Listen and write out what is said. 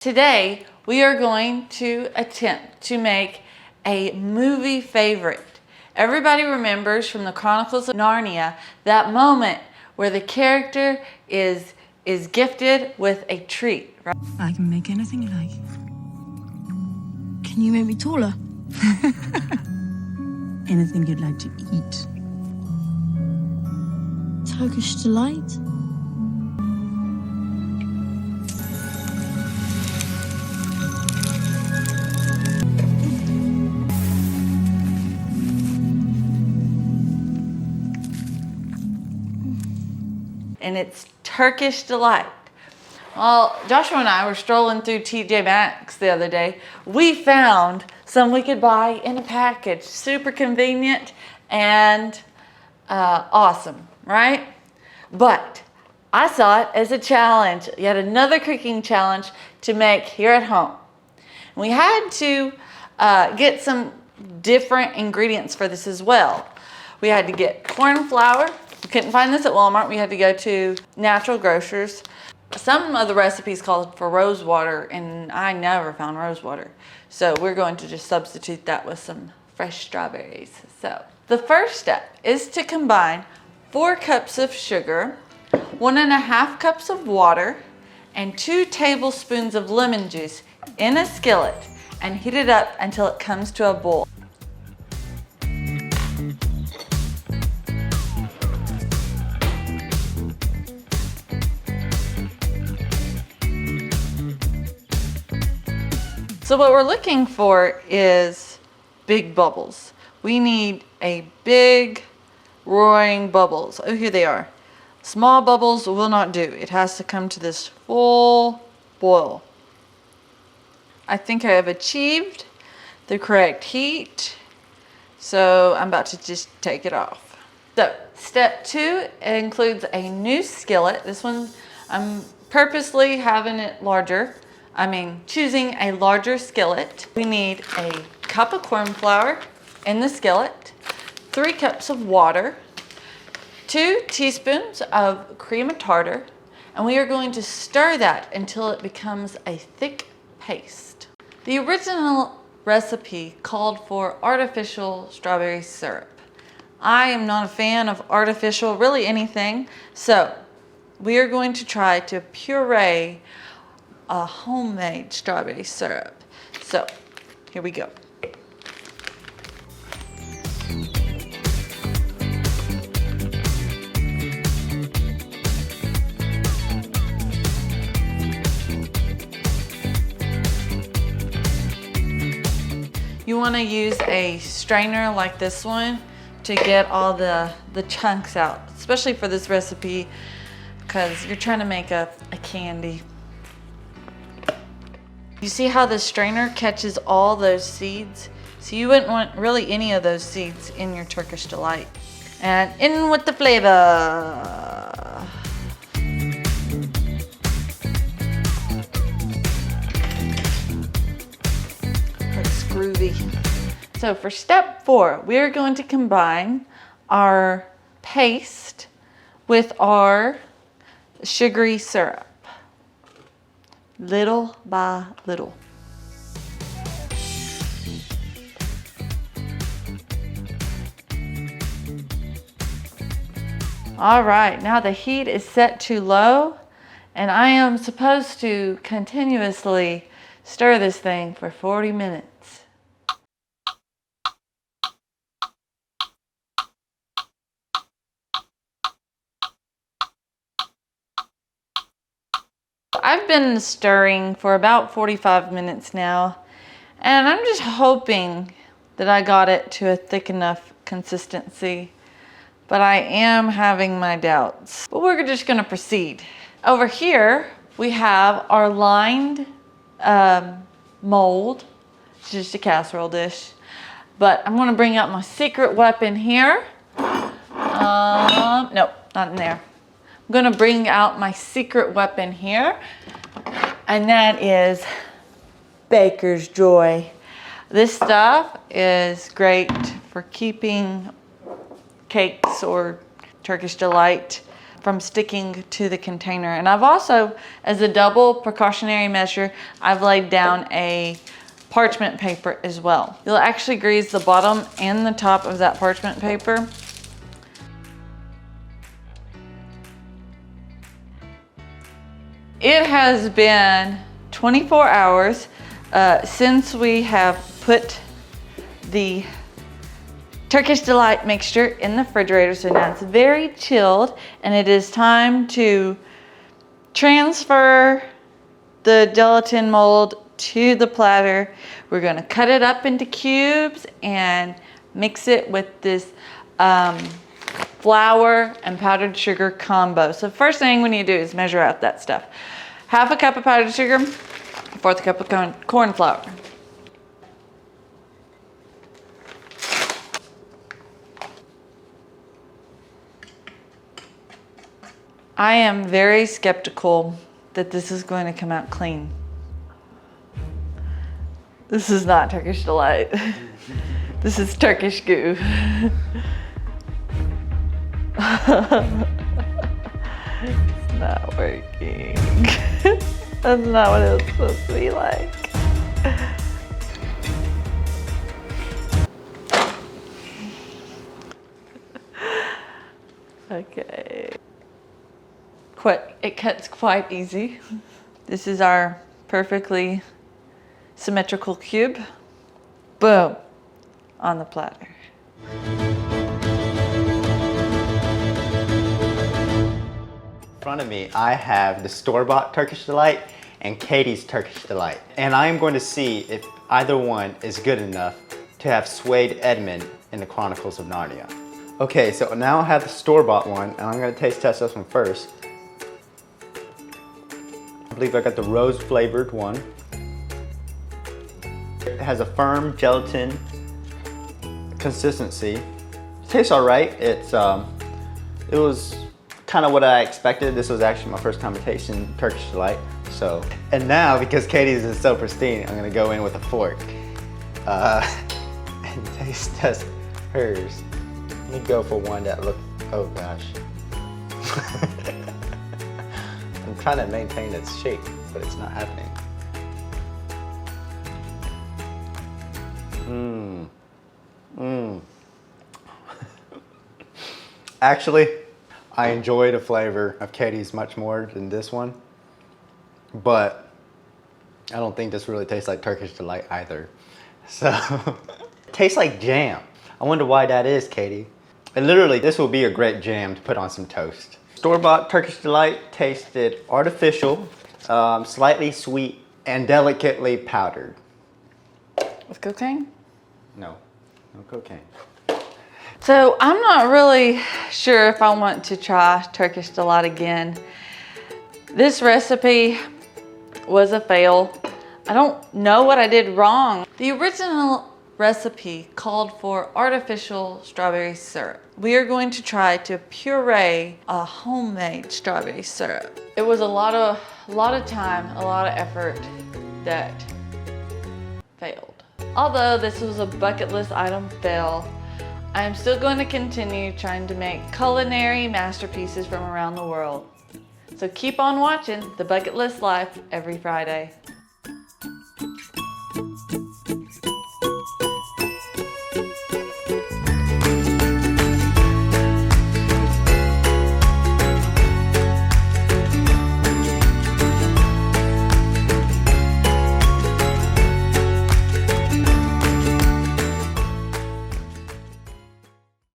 Today, we are going to attempt to make a movie favorite. Everybody remembers from the Chronicles of Narnia that moment where the character is gifted with a treat. Right? I can make anything you like. Can you make me taller? Anything you'd like to eat. Turkish Delight? And it's Turkish Delight. Well, Joshua and I were strolling through TJ Maxx the other day. We found some we could buy in a package. Super convenient and awesome, right? But I saw it as a challenge, yet another cooking challenge to make here at home. We had to get some different ingredients for this as well. We had to get corn flour. We couldn't find this at Walmart. We had to go to Natural Grocers. Some of the recipes called for rose water, and I never found rose water. So we're going to just substitute that with some fresh strawberries. So the first step is to combine 4 cups of sugar, 1.5 cups of water, and 2 tablespoons of lemon juice in a skillet and heat it up until it comes to a boil. So what we're looking for is big bubbles. We need a big roaring bubbles. Oh, here they are. Small bubbles will not do. It has to come to this full boil. I think I have achieved the correct heat. So I'm about to just take it off. So step 2 includes a new skillet. This one, I'm purposely having it larger. Choosing a larger skillet. We need a cup of corn flour in the skillet, 3 cups of water, 2 teaspoons of cream of tartar, and we are going to stir that until it becomes a thick paste. The original recipe called for artificial strawberry syrup. I am not a fan of artificial, really anything, so we are going to try to puree a homemade strawberry syrup. So here we go. You want to use a strainer like this one to get all the chunks out, especially for this recipe because you're trying to make a candy. You see how the strainer catches all those seeds? So you wouldn't want really any of those seeds in your Turkish Delight. And in with the flavor. Looks groovy. So for step 4, we are going to combine our paste with our sugary syrup. Little by little. All right, now the heat is set to low, and I am supposed to continuously stir this thing for 40 minutes. I've been stirring for about 45 minutes now, and I'm just hoping that I got it to a thick enough consistency, but I am having my doubts. But we're just gonna proceed. Over here, we have our lined mold. It's just a casserole dish, but I'm gonna bring out my secret weapon here. Nope, not in there. I'm gonna bring out my secret weapon here, and that is Baker's Joy. This stuff is great for keeping cakes or Turkish Delight from sticking to the container. And I've also, as a double precautionary measure, I've laid down a parchment paper as well. You'll actually grease the bottom and the top of that parchment paper. It has been 24 hours since we have put the Turkish Delight mixture in the refrigerator, so now it's very chilled, and it is time to transfer the gelatin mold to the platter. We're gonna cut it up into cubes and mix it with this flour and powdered sugar combo. So the first thing we need to do is measure out that stuff. 1/2 cup of powdered sugar, 1/4 cup of corn flour. I am very skeptical that this is going to come out clean. This is not Turkish Delight. This is Turkish goo. It's not working. That's not what it was supposed to be like. Okay. It cuts quite easy. This is our perfectly symmetrical cube. Boom, on the platter. In front of me, I have the store-bought Turkish Delight and Katy's Turkish Delight. And I am going to see if either one is good enough to have swayed Edmund in the Chronicles of Narnia. Okay, so now I have the store-bought one, and I'm gonna taste test this one first. I believe I got the rose-flavored one. It has a firm gelatin consistency. It tastes all right. It was kind of what I expected. This was actually my first time tasting Turkish Delight. So, and now because Katy's is so pristine, I'm gonna go in with a fork and taste test hers. Let me go for one that looks, oh gosh. I'm trying to maintain its shape, but it's not happening. Actually, I enjoy the flavor of Katy's much more than this one, but I don't think this really tastes like Turkish Delight either. So, it tastes like jam. I wonder why that is, Katy. And literally, this will be a great jam to put on some toast. Store-bought Turkish Delight tasted artificial, slightly sweet, and delicately powdered. With cocaine? No, no cocaine. So I'm not really sure if I want to try Turkish Delight again. This recipe was a fail. I don't know what I did wrong. The original recipe called for artificial strawberry syrup. We are going to try to puree a homemade strawberry syrup. It was a lot of time, a lot of effort that failed. Although this was a bucket list item fail, I am still going to continue trying to make culinary masterpieces from around the world. So keep on watching The Bucket List Life every Friday.